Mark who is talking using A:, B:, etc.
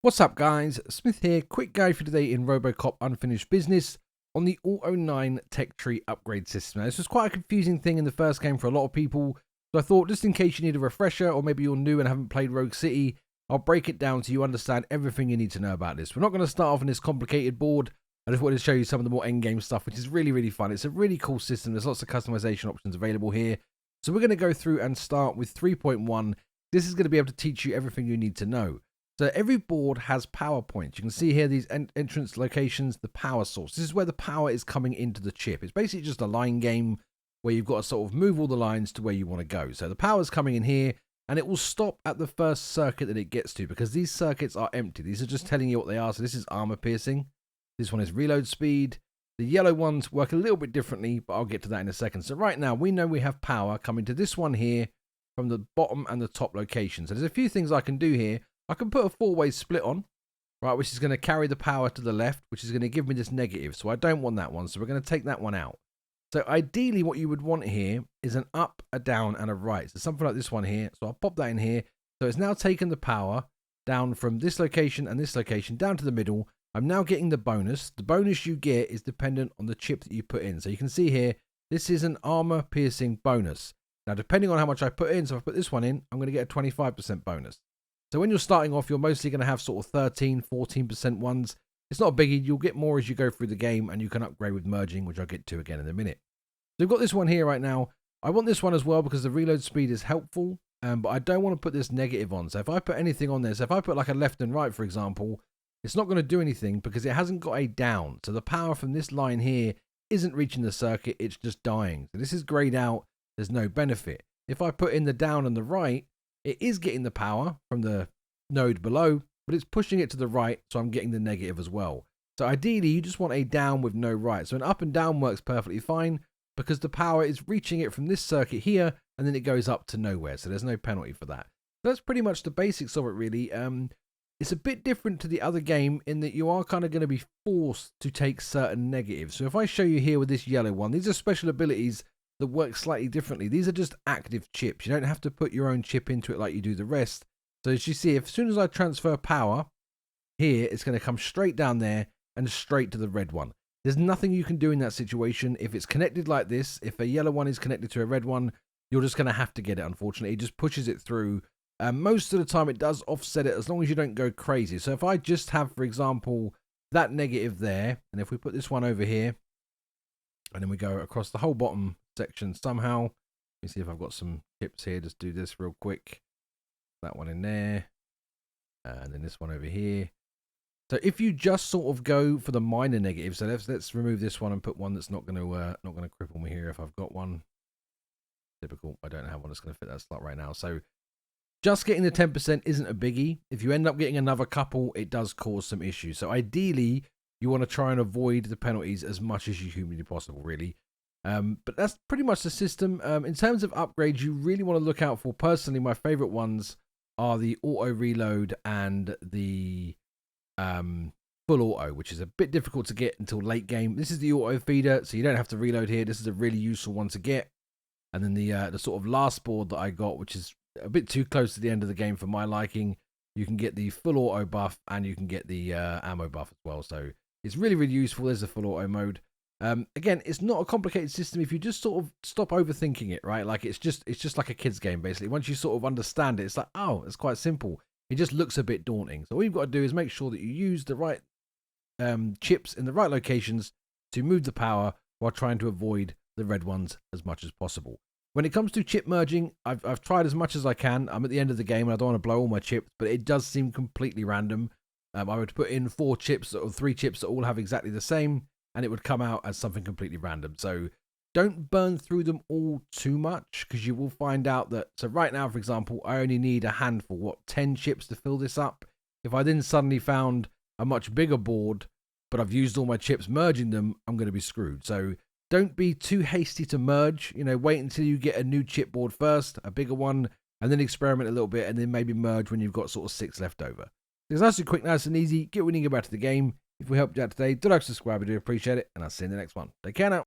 A: What's up guys, Smith here, quick guide for today in RoboCop Unfinished Business on the Auto 9 tech tree upgrade system. Now, this was quite a confusing thing in the first game for a lot of people, so I thought just in case you need a refresher or maybe you're new and haven't played Rogue City, I'll break it down so you understand everything you need to know about this. We're not going to start off on this complicated board. I just wanted to show you some of the more endgame stuff, which is really fun. It's a really cool system. There's lots of customization options available here. So we're going to go through and start with 3.1. This is going to be able to teach you everything you need to know. So every board has power points. You can see here these entrance locations, the power source. This is where the power is coming into the chip. It's basically just a line game where you've got to sort of move all the lines to where you want to go. So the power's coming in here and it will stop at the first circuit that it gets to because these circuits are empty. These are just telling you what they are. So this is armor piercing. This one is reload speed. The yellow ones work a little bit differently, but I'll get to that in a second. So right now we know we have power coming to this one here from the bottom and the top locations. So there's a few things I can do here. I can put a four-way split on, right, which is going to carry the power to the left, which is going to give me this negative. So I don't want that one. So we're going to take that one out. So ideally what you would want here is an up, a down, and a right. So something like this one here. So I'll pop that in here. So it's now taken the power down from this location and this location down to the middle. I'm now getting the bonus. The bonus you get is dependent on the chip that you put in. So you can see here, this is an armor piercing bonus. Now, depending on how much I put in, so if I put this one in, I'm going to get a 25% bonus. So when you're starting off, you're mostly going to have sort of 13, 14% ones. It's not a biggie. You'll get more as you go through the game, and you can upgrade with merging, which I'll get to again in a minute. So we've got this one here right now. I want this one as well because the reload speed is helpful, but I don't want to put this negative on. So if I put anything on there, so if I put like a left and right, for example, it's not going to do anything because it hasn't got a down. So the power from this line here isn't reaching the circuit. It's just dying. So this is grayed out. There's no benefit. If I put in the down and the right, it is getting the power from the node below, but it's pushing it to the right, so I'm getting the negative as well. So ideally, you just want a down with no right. So an up and down works perfectly fine because the power is reaching it from this circuit here, and then it goes up to nowhere, so there's no penalty for that. That's pretty much the basics of it, really. It's a bit different to the other game in that you are kind of going to be forced to take certain negatives. So if I show you here with this yellow one, these are special abilities that work slightly differently. These are just active chips. You don't have to put your own chip into it like you do the rest. So as you see, as soon as I transfer power here, it's going to come straight down there and straight to the red one. There's nothing you can do in that situation. If it's connected like this, if a yellow one is connected to a red one, you're just going to have to get it, unfortunately. It just pushes it through. Most of the time, it does offset it as long as you don't go crazy. So if I just have, for example, that negative there, and if we put this one over here, and then we go across the whole bottom section somehow. Let me see if I've got some chips here. Just do this real quick. That one in there. And then this one over here. So if you just sort of go for the minor negative, so let's remove this one and put one that's not going to cripple me here if I've got one. Typical. I don't have one that's going to fit that slot right now. So just getting the 10% isn't a biggie. If you end up getting another couple, it does cause some issues. So ideally, you want to try and avoid the penalties as much as you humanly possible, really. But that's pretty much the system. In terms of upgrades, you really want to look out for, personally, my favorite ones are the auto reload and the full auto, which is a bit difficult to get until late game. This is the auto feeder, so you don't have to reload here. This is a really useful one to get. And then the sort of last board that I got, which is a bit too close to the end of the game for my liking, you can get the full auto buff and you can get the ammo buff as well. So it's really useful. There's the full auto mode. Again, it's not a complicated system if you just sort of stop overthinking it, right? Like it's just like a kid's game, basically. Once you sort of understand it, it's like, oh, it's quite simple. It just looks a bit daunting. So all you've got to do is make sure that you use the right chips in the right locations to move the power while trying to avoid the red ones as much as possible. When it comes to chip merging, I've tried as much as I can. I'm at the end of the game and I don't want to blow all my chips, but it does seem completely random. I would put in 4 chips or 3 chips that all have exactly the same, and it would come out as something completely random. So don't burn through them all too much, because you will find out that, so right now, for example, I only need a handful, 10 chips to fill this up. If I then suddenly found a much bigger board, but I've used all my chips merging them, I'm going to be screwed. So don't be too hasty to merge. You know, wait until you get a new chipboard first, a bigger one, and then experiment a little bit, and then maybe merge when you've got sort of 6 left over. It's nice and quick, nice and easy. Get winning, get back to the game. If we helped you out today, do like, subscribe, I do appreciate it, and I'll see you in the next one. Take care now.